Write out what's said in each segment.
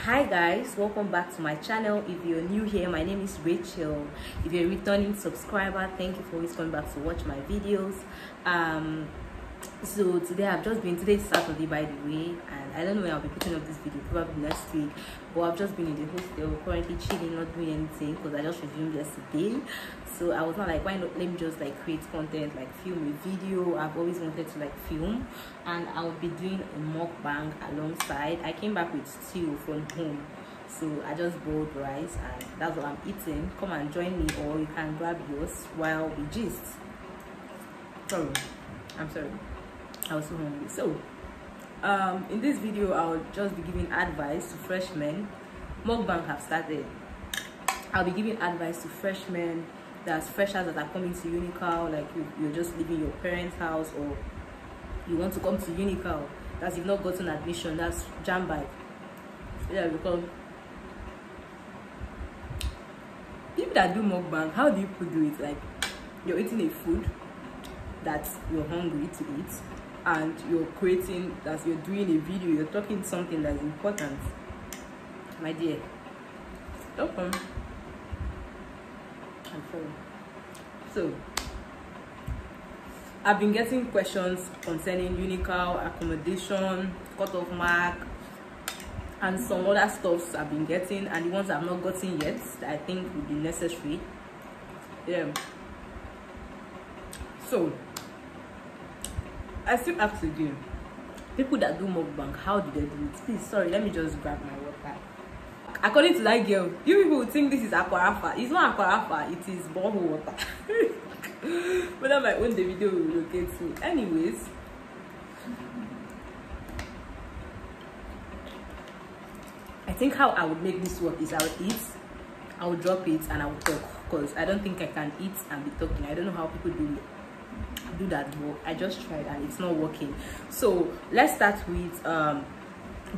Hi guys, welcome back to my channel. If you're new here, my name is Rachel. If you're a returning subscriber, thank you for always coming back to watch my videos. So today is Saturday, by the way, and I don't know when I'll be putting up this video, probably next week, but I've just been in the hostel, currently chilling, not doing anything because I just resumed yesterday. So I was not like, why not let me just like create content, like film a video. I've always wanted to like film, and I'll be doing a mukbang alongside. I came back with stew from home, so I just boiled rice and that's what I'm eating. Come and join me, or you can grab yours while we gist. I'm sorry, I was so hungry. So in this video I'll just be giving advice to freshmen. Mukbang have started. I'll be giving advice to freshmen, that's freshers that are coming to unical, like you're just leaving your parents' house, or you want to come to unical, that's you've not gotten admission, that's jam bike. Yeah, because people that do mukbang, how do people do it? Like, you're eating a food that you're hungry to eat, and you're creating, that you're doing a video, you're talking something that's important. My dear, stop on. I'm sorry. So I've been getting questions concerning unical, accommodation, cutoff mark, and some other stuffs I've been getting, and the ones I've not gotten yet that I think would be necessary. Yeah. So I still ask again, people that do mukbang, how do they do it? Please, sorry, let me just grab my water. According to that girl, you people would think this is aquarafa. It's not aquarafa, it is borehole water. But I'm like, when the video will locate me. Anyways, I think how I would make this work is I would eat, I would drop it, and I would talk, because I don't think I can eat and be talking. I don't know how people do that, but I just tried and it's not working. So let's start with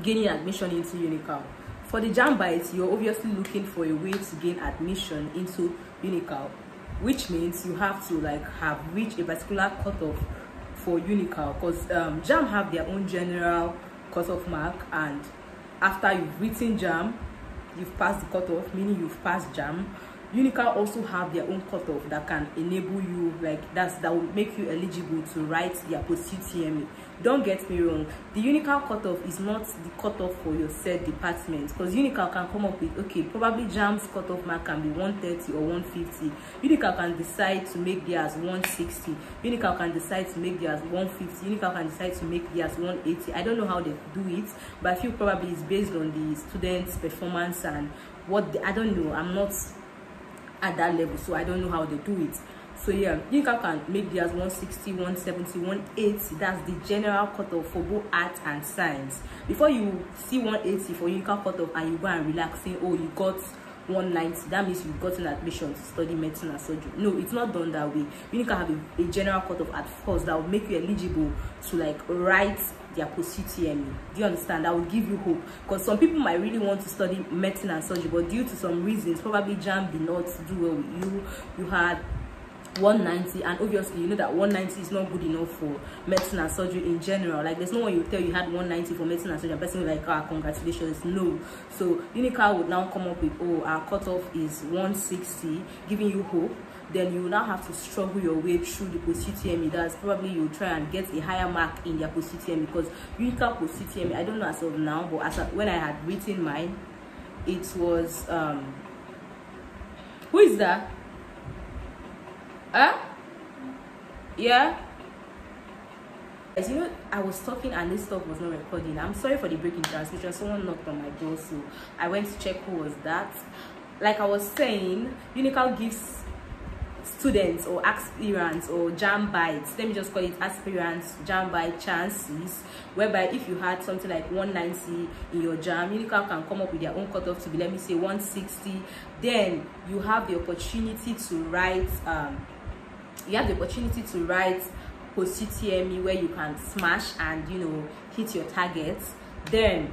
gaining admission into unical. For the jam bites, you're obviously looking for a way to gain admission into unical, which means you have to like have reached a particular cutoff for unical, because jam have their own general cutoff mark, and after you've written jam, you've passed the cutoff, meaning you've passed jam. Unical also have their own cutoff that can enable you, like that will make you eligible to write their post-UTME. Don't get me wrong, the unical cutoff is not the cutoff for your said department, because unical can come up with, okay, probably jam's cutoff mark can be 130 or 150. Unical can decide to make theirs 160. Unical can decide to make theirs 150. Unical can decide to make theirs 180. I don't know how they do it, but I feel probably it's based on the students' performance and what I don't know. I'm not at that level, so I don't know how they do it. So yeah, unical can make theirs 160, 170, 180. That's the general cutoff for both art and science. Before you see 180 for unical cutoff and you go and relax saying, oh, you got 190, that means you've gotten admission to study medicine and surgery. No, it's not done that way. Unical have a general cutoff at first that will make you eligible to like write their post-UTME. Do you understand? That will give you hope, because some people might really want to study medicine and surgery, but due to some reasons, probably jam did not do well with you. You had 190, and obviously you know that 190 is not good enough for medicine and surgery in general. Like, there's no one you tell you had 190 for medicine and surgery, a person will like, ah, congratulations. No. So unical would now come up with, oh, our cutoff is 160, giving you hope. Then you will now have to struggle your way through the post-UTME. That's probably you try and get a higher mark in their post-UTME, because unical post-UTME, I don't know as of now, but when I had written mine, it was who is that? Yeah, as you know, I was talking and this stuff was not recording. I'm sorry for the break in transmission. Someone knocked on my door, so I went to check who was that. Like I was saying, unical gives students or aspirants or jam bites, let me just call it aspirants, jam bite chances, whereby if you had something like 190 in your jam, unical can come up with their own cutoff to be, let me say, 160. Then you have the opportunity to write post-UTME, where you can smash and, you know, hit your targets. Then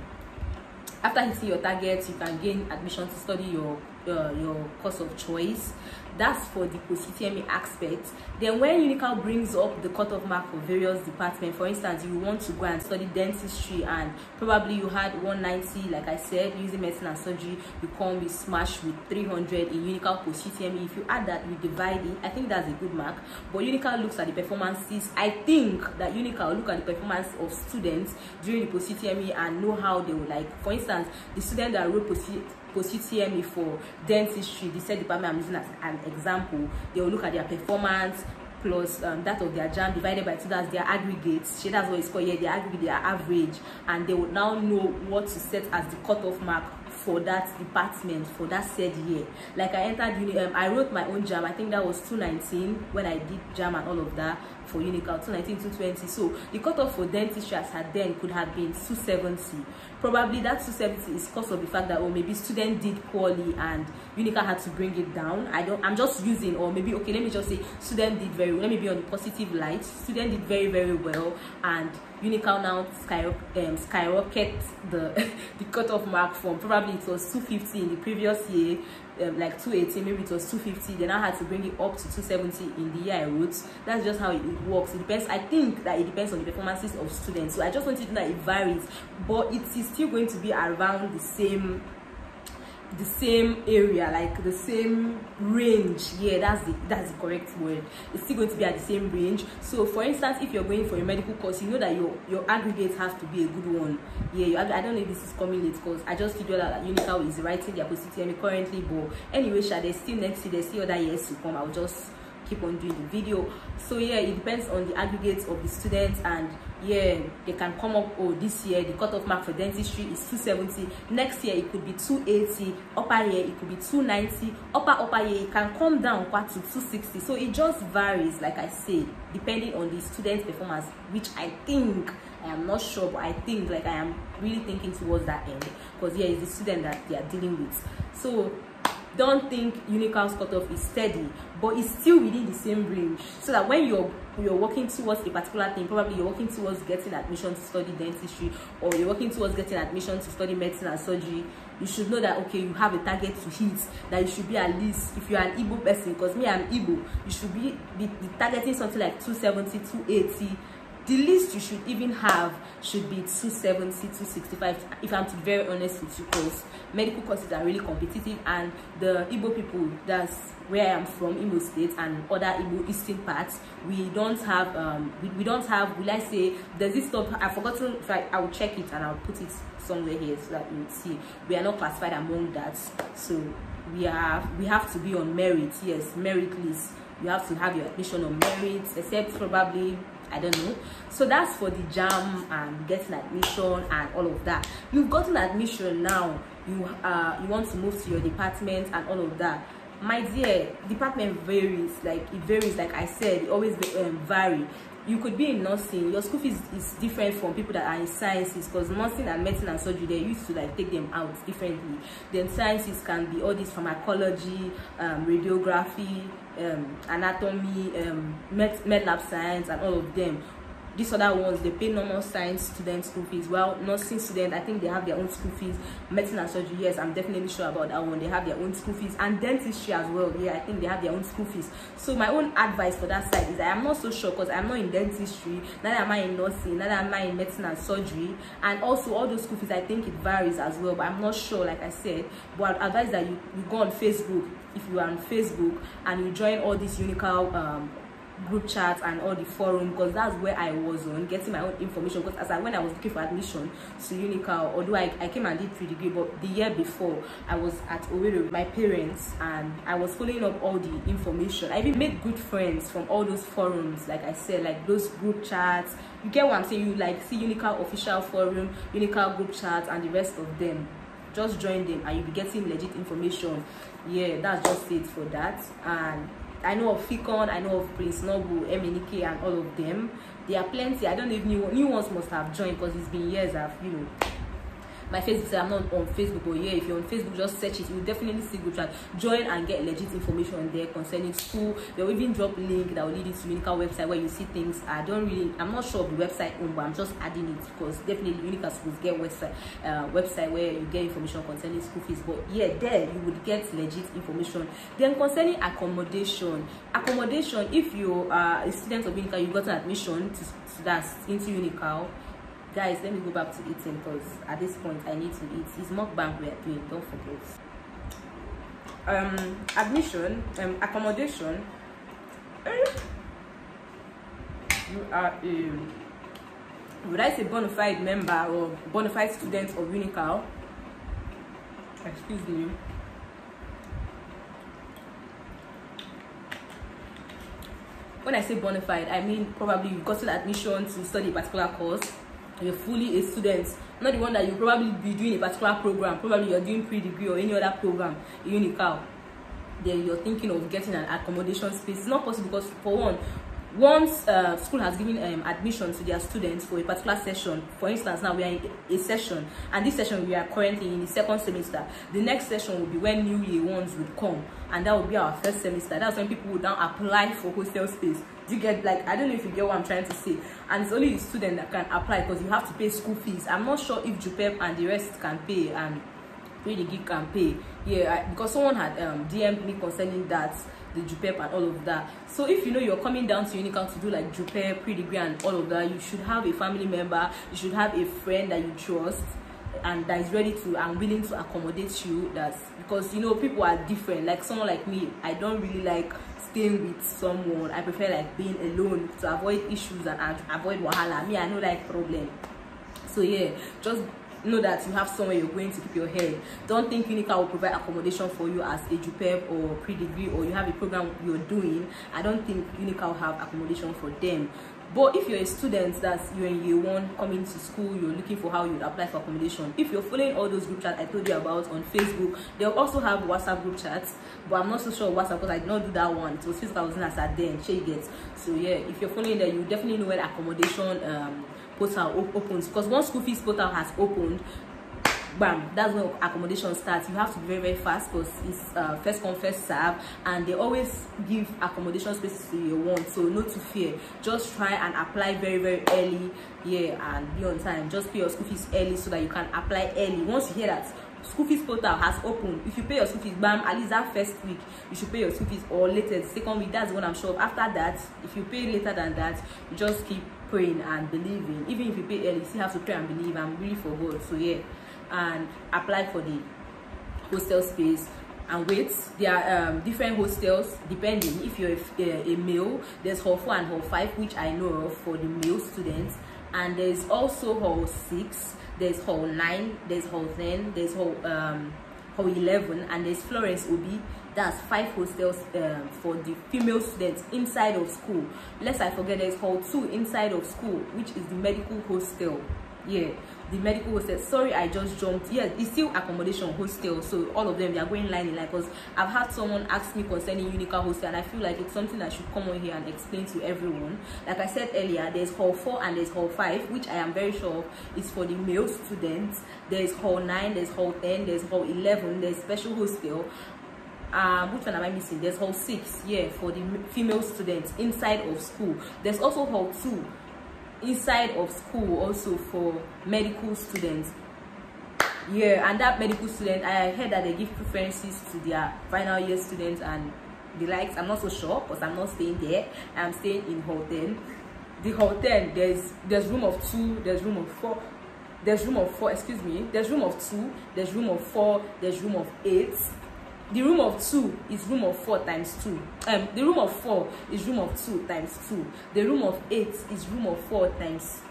after hitting your targets, you can gain admission to study your your course of choice. That's for the post-UTME aspect. Then when unical brings up the cutoff mark for various departments, for instance, you want to go and study dentistry and probably you had 190, like I said, using medicine and surgery, you come with smash with 300 in unical post-UTME. If you add that, you divide it, I think that's a good mark. But unical looks at the performances. I think that unical look at the performance of students during the post-UTME and know how they will, like, for instance, the student that wrote post-UTME for dentistry, the said department I'm using as an example, they will look at their performance plus that of their JAM divided by 2, that's their aggregates. That's what it's called here, their aggregate, their average, and they would now know what to set as the cutoff mark for that department for that said year. Like I entered I wrote my own JAM, I think that was 219 when I did JAM and all of that for unical, 219, 220. So the cutoff for dentistry as had then could have been 270. Probably that 270 is because of the fact that, or maybe student did poorly and unical had to bring it down. I'm just using, or maybe, okay, let me just say student did very well. Let me be on the positive light. Student did very, very well, and unical now skyrocket the cutoff mark from probably it was 250 in the previous year, like 280, maybe it was 250. Then I had to bring it up to 270 in the year I wrote. That's just how it works. It depends. I think that it depends on the performances of students. So I just want you to know that it varies, but it is still going to be around the same area, like the same range. Yeah, that's the correct word. It's still going to be at the same range. So for instance, if you're going for a medical course, you know that your aggregates have to be a good one. Yeah, I don't know if this is coming late because I just figured out that unical is writing their post-UTME currently, but anyway, there's still next year, there's still other years to come. I'll just keep on doing the video. So yeah, it depends on the aggregates of the students, and yeah, they can come up, oh, this year the cutoff mark for dentistry is 270, next year it could be 280, upper year it could be 290, upper year it can come down quite to 260. So it just varies, like I say, depending on the student's performance, which I think, I am not sure, but I think, like, I am really thinking towards that end, because yeah, it's the student that they are dealing with. So don't think unical's cutoff is steady, but it's still within the same range, so that when you're working towards a particular thing, probably you're working towards getting admission to study dentistry, or you're working towards getting admission to study medicine and surgery, you should know that, okay, you have a target to hit, that you should be at least, if you're an Igbo person, because me, I'm Igbo, you should be targeting something like 270, 280. The least you should even have should be 270, 265, if I'm to be very honest with you, because medical courses are really competitive, and the Igbo people, that's where I am from, Imo State and other Igbo eastern parts, we don't have, will I say, there's this stuff, I've forgotten, I will check it and I'll put it somewhere here so that you will see. We are not classified among that, so we have to be on merit. Yes, merit list. You have to have your admission on merit, except probably, I don't know. So that's for the JAM and getting admission and all of that. You've gotten admission now, you want to move to your department and all of that. My dear, department varies, like I said, it always vary. You could be in nursing, your school fees is different from people that are in sciences, because nursing and medicine and surgery, they used to like take them out differently. Then sciences can be all this pharmacology, radiography, anatomy, med lab science, and all of them. These other ones, they pay normal science students school fees, while nursing students, I think they have their own school fees. Medicine and surgery, yes, I'm definitely sure about that one, they have their own school fees. And dentistry as well, yeah, I think they have their own school fees. So my own advice for that side is I am not so sure, because I'm not in dentistry, neither am I in nursing, neither am I in medicine and surgery, and also all those school fees, I think it varies as well, but I'm not sure, like I said. But I'd advise that you go on Facebook, if you are on Facebook, and you join all these unical group chats and all the forum, because that's where I was on getting my own information. Because when I was looking for admission to unical, although I came and did pre-degree, but the year before I was at Owerri with my parents, and I was following up all the information. I even made good friends from all those forums, like I said, like those group chats. You get what I'm saying? You like see unical official forum, unical group chats, and the rest of them. Just join them and you'll be getting legit information. Yeah, that's just it for that. And I know of Ficon, I know of Prince Noble, MNK, and all of them. There are plenty. I don't know if new ones must have joined, because it's been years I've, my Facebook site. I'm not on Facebook, but yeah, if you're on Facebook, just search it. You'll definitely see group chat. Join and get legit information there concerning school. They'll even drop a link that will lead you to Unical website where you see things. I'm not sure of the website but I'm just adding it because definitely Unical schools get website where you get information concerning school fees. But yeah, there you would get legit information. Then concerning accommodation, if you are a student of Unical, you got an admission to that into Unical. Guys, let me go back to eating because at this point I need to eat. It's mukbang we are doing, don't forget. Accommodation. You are a, would I say, bona fide member or bona fide student of Unical. Excuse me. When I say bona fide, I mean probably you've gotten admission to study a particular course. You're fully a student, not the one that you probably be doing a particular program. Probably you're doing pre-degree or any other program in Unical. Then you're thinking of getting an accommodation space. It's not possible because, for one, once school has given admission to their students for a particular session, for instance, now we are in a session, and this session we are currently in the second semester. The next session will be when new year ones would come, and that will be our first semester. That's when people would now apply for hostel space. Do you get, like, I don't know if you get what I'm trying to say? And it's only the student that can apply because you have to pay school fees. I'm not sure if JUPEP and the rest can pay and pre-degree can pay. Yeah, because someone had DM'd me concerning that, the JUPEP and all of that. So if you know you're coming down to Unical to do like JUPEP, pre-degree and all of that, you should have a family member, you should have a friend that you trust and that is ready to and willing to accommodate you. That's because, you know, people are different. Like someone like me, I don't really like staying with someone. I prefer like being alone to avoid issues and avoid wahala. Me, I know like problem. So yeah, just know that you have somewhere you're going to keep your head. Don't think Unical will provide accommodation for you as a JUPEP or pre-degree, or you have a program you're doing. I don't think Unical will have accommodation for them. But if you're a student that's you're in year one coming to school, you're looking for how you'd apply for accommodation. If you're following all those group chats I told you about on Facebook, they'll also have WhatsApp group chats, but I'm not so sure WhatsApp because I did not do that one. It was Facebook I was in as at then, so yeah, if you're following there, you definitely know when accommodation portal opens, because once school fees portal has opened, bam, that's when accommodation starts. You have to be very, very fast because it's first come first serve, and they always give accommodation spaces to year one, so not to fear. Just try and apply very, very early, yeah, and be on time. Just pay your school fees early so that you can apply early. Once you hear that school fees portal has opened, if you pay your school fees, bam, at least that first week you should pay your school fees, or later the second week. That's what I'm sure of. After that, if you pay later than that, you just keep praying and believing. Even if you pay early, you still have to pray and believe and really for God. So yeah, and apply for the hostel space and wait. There are different hostels depending. If you're a male, there's hall 4 and hall 5, which I know of for the male students, and there's also hall 6, there's hall 9, there's hall 10, there's hall 11, and there's Florence Obi. That's 5 hostels for the female students inside of school. Lest I forget, there's hall 2 inside of school, which is the medical hostel. Yeah, the medical hostel. Sorry, I just jumped. Yeah, it's still accommodation hostel, so all of them, they are going line in line, because I've had someone ask me concerning Unical hostel, and I feel like it's something that should come on here and explain to everyone. Like I said earlier, there's hall 4 and there's hall 5, which I am very sure is for the male students. There's hall 9, there's hall 10, there's hall 11, there's special hostel. Which one am I missing? There's hall 6, yeah, for the female students inside of school. There's also hall 2 inside of school, also for medical students. Yeah, and that medical student, I heard that they give preferences to their final year students and the likes. I'm not so sure because I'm not staying there. I'm staying in hall 10. The hall 10, there's room of 2, there's room of 4, there's room of 4, excuse me, there's room of 2, there's room of 4, there's room of 8. The room of 2 is room of 4 times 2. The room of 4 is room of 2 times 2. The room of 8 is room of 4 times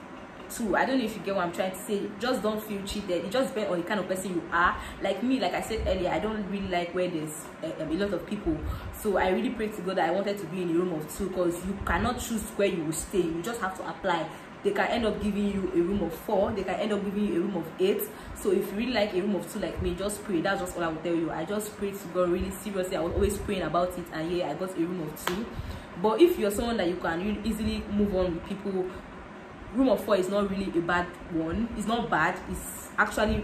2. I don't know if you get what I'm trying to say. Just don't feel cheated. It just depends on the kind of person you are. Like me, like I said earlier, I don't really like where there's a lot of people. So I really pray to God that I wanted to be in a room of 2, because you cannot choose where you will stay. You just have to apply. They can end up giving you a room of 4. They can end up giving you a room of 8. So if you really like a room of 2 like me, just pray. That's just all I will tell you. I just pray to God really seriously. I was always praying about it, and yeah, I got a room of 2. But if you're someone that you can really easily move on with people, room of 4 is not really a bad one. It's not bad. It's actually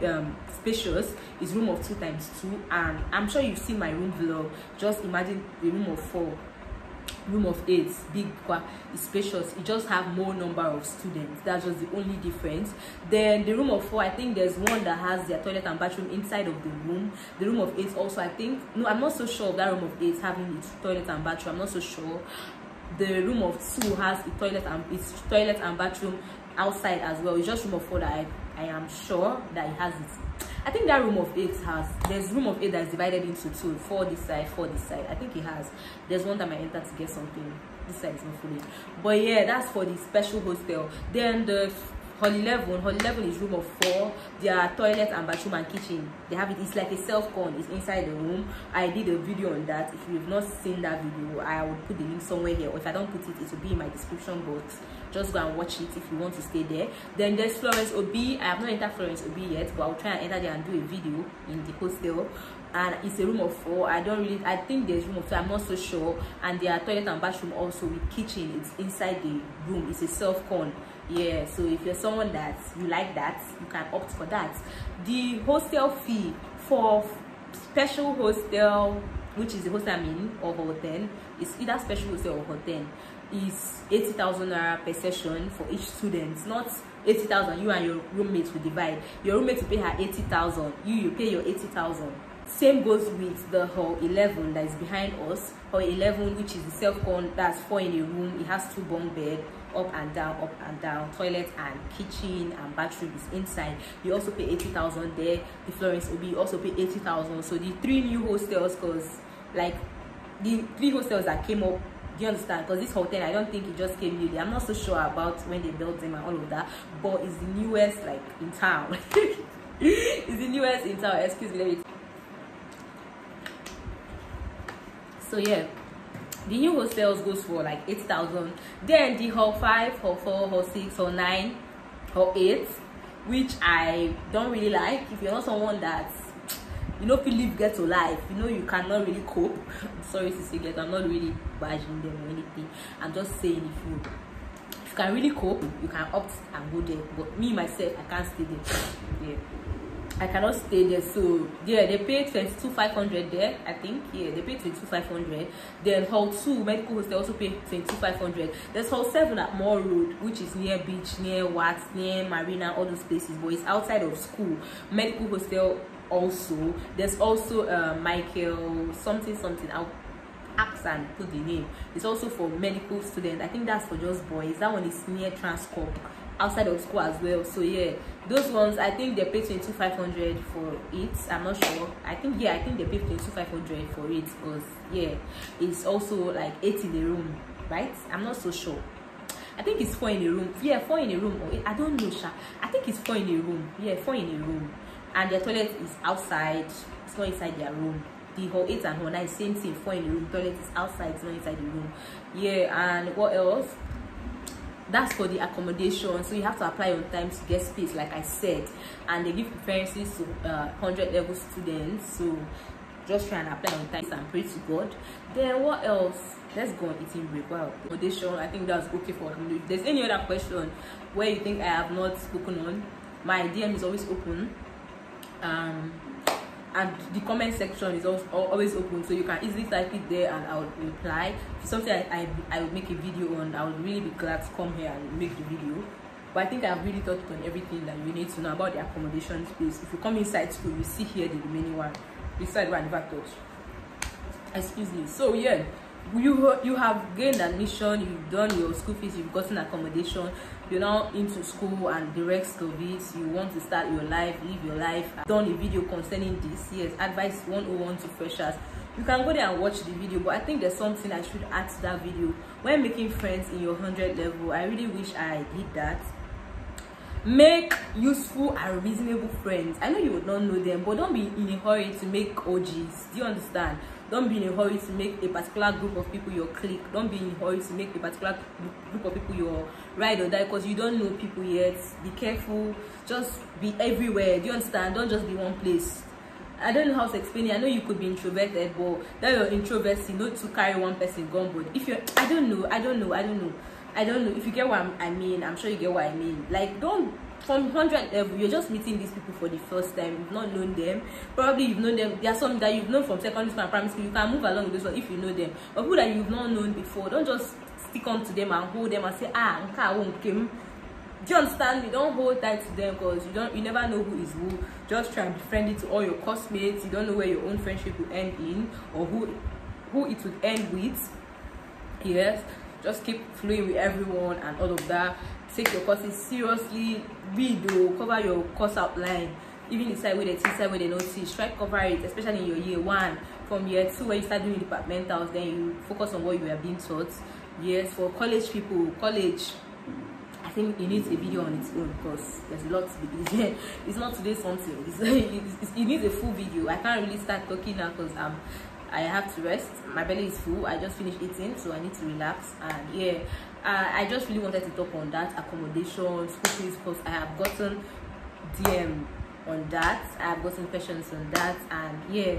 spacious. It's room of 2 times 2, and I'm sure you've seen my room vlog. Just imagine the room of 4, room of 8, big, it's spacious. It just have more number of students. That's just the only difference. Then the room of 4, I think there's one that has their toilet and bathroom inside of the room. The room of 8 also, I think, no, I'm not so sure of that room of 8 having its toilet and bathroom. I'm not so sure. The room of 2 has the toilet and bathroom outside as well. It's just room of 4 that I am sure that it has it. I think that room of 8 has, there's room of 8 that is divided into 2, 4 this side, 4 this side. I think it has. There's one time I entered to get something. This side is not fully. But yeah, that's for the special hostel. Then the Hall 11 is room of 4. Their toilet and bathroom and kitchen, they have it. It's like a self-con. It's inside the room. I did a video on that. If you've not seen that video, I will put the link somewhere here, or if I don't put it, it will be in my description box. Just go and watch it if you want to stay there. Then there's Florence Obi. I have not entered Florence Obi yet, but I'll try and enter there and do a video in the hostel. And it's a room of 4. I think there's room of 2. I'm not so sure. And their toilet and bathroom also with kitchen. It's inside the room. It's a self-con. Yeah, so if you're someone that you like that, you can opt for that. The hostel fee for special hostel, which is the hostel I'm in, or hotel, is either special hostel or hotel, is 80,000 naira per session for each student. Not 80,000 you and your roommates will divide. Your roommate will pay her 80,000, you pay your 80,000. Same goes with the Hall 11 that is behind us. Hall 11, which is the self-con, that's 4 in a room. It has 2 bunk bed, up and down, toilet and kitchen and bathroom is inside. You also pay 80,000 there. The Florence Obi, you also pay 80,000. So the 3 new hostels, because like the 3 hostels that came up, do you understand? Because this hotel, I don't think it just came newly. I'm not so sure about when they built them and all of that, but it's the newest like in town. It's the newest in town. Excuse me, let me. So yeah, the new hostels goes for like 8,000. Then the Hall 5, Hall 4, Hall 6, Hall 9, Hall 8, which I don't really like. If you're not someone that, you know, if you live ghetto life, you know, you cannot really cope. I'm sorry to say that, I'm not really bashing them or anything. I'm just saying if you can really cope, you can opt and go there. But me myself, I can't stay there. Yeah, I cannot stay there. So yeah, they pay 22,500 there, I think. Yeah, they pay 22,500. Then Hall 2 medical hostel also pay 22,500. There's Hall 7 at Moore Road, which is near beach, near Watts, near Marina, all those places, but it's outside of school. Medical hostel also. There's also Michael something. I'll ask and put the name. It's also for medical students. I think that's for just boys. That one is near Transcorp, outside of school as well. So yeah, those ones, I think they pay 22,500 for it. I'm not sure. I think they pay 22,500 for it, because yeah, it's also like 8 in the room, right? I'm not so sure. I think it's 4 in a room. Yeah, 4 in a room, or I don't know, Sha. I think it's 4 in a room. Yeah, 4 in a room. And their toilet is outside. It's not inside their room. The Hall 8 and Hall 9, same thing. 4 in the room. Toilet is outside. It's not inside the room. Yeah, and what else? That's for the accommodation. So you have to apply on time to get space, like I said. And they give preferences to 100 level students. So just try and apply on time and pray to God. Then what else? Let's go on eating break. Wow, accommodation, I think that's okay for accommodation. If there's any other question where you think I have not spoken on, my DM is always open. And the comment section is also always open, so you can easily type it there and I will reply. If it's something I will make a video on, I would really be glad to come here and make the video. But I think I've really touched on everything that you need to know about the accommodation space. If you come inside school, you see here the remaining one. This side one I never touched. Excuse me. So yeah, you have gained admission, you've done your school fees, you've gotten accommodation, you're now into school and the rest of it, you want to start your life, live your life. I've done a video concerning this. Yes, advice 101 to freshers. You can go there and watch the video, but I think there's something I should add to that video. When making friends in your 100 level, I really wish I did that. Make useful and reasonable friends. I know you would not know them, but don't be in a hurry to make OGs. Do you understand? Don't be in a hurry to make a particular group of people your clique. Don't be in a hurry to make a particular group of people your ride or die, because you don't know people yet. Be careful. Just be everywhere. Do you understand? Don't just be one place. I don't know how to explain it. I know you could be introverted, but that you're introverted, not to carry one person gone. But if you're, I don't know. I don't know if you get what I mean. I'm sure you get what I mean. Like, don't, from 100 level, you're just meeting these people for the first time. You've not known them. Probably you've known them. There are some that you've known from secondary school and primary school. You can move along with those ones if you know them. But people that you've not known before, don't just stick on to them and hold them and say, ah, I won't come. Do you understand me? Don't hold tight to them, because you never know who is who. Just try and be friendly to all your classmates. You don't know where your own friendship will end in, or who it would end with. Yes, just keep flowing with everyone and all of that. Take your courses seriously. Read, cover your course outline. Even inside where they teach, inside where they don't teach, try to cover it, especially in your year 1. From year 2, when you start doing departmentals, then you focus on what you are being taught. Yes, for college people, I think it needs a video on its own, because there's a lot to be. It's not today something. It needs a full video. I can't really start talking now because I have to rest. My belly is full. I just finished eating, so I need to relax. And yeah, I just really wanted to talk on that accommodation, school fees, because I have gotten DM on that. I have gotten questions on that, and yeah,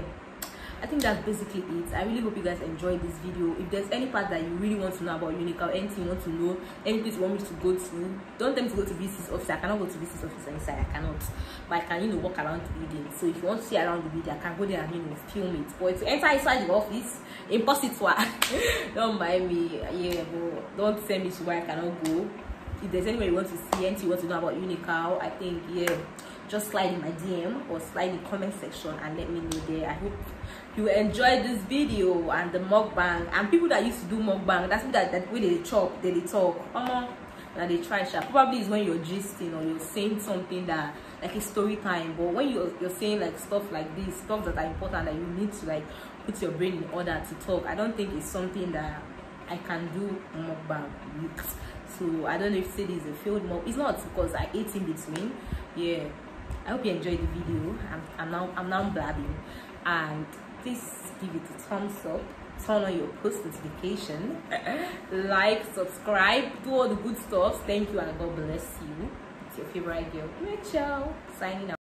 I think that's basically it. I really hope you guys enjoyed this video. If there's any part that you really want to know about unical, anything you want to know, any place you want me to go to, don't tell me to go to VC's office. I cannot go to VC's office inside. I cannot, but I can, walk around the building. So if you want to see around the building, I can go there and film it. But to enter inside the office, impossible. Don't mind me. Yeah, but don't send me to where I cannot go. If there's anywhere you want to see, anything you want to know about unical, I think, yeah, just slide in my DM or slide in the comment section and let me know there. I hope you enjoyed this video and the mukbang. And people that used to do mukbang, that's people that way they chop, they talk. Now they try share. Probably is when you're gisting or you're saying something that like a story time. But when you're saying like stuff like this, stuff that are important, that you need to like put your brain in order to talk, I don't think it's something that I can do mukbang with. So I don't know if this is a failed mukbang. It's not, because I ate in between. Yeah, I hope you enjoyed the video. I'm now blabbing, and please give it a thumbs up, turn on your post notification, like, subscribe, do all the good stuff. Thank you, and God bless you. It's your favorite girl, Rachel, signing out.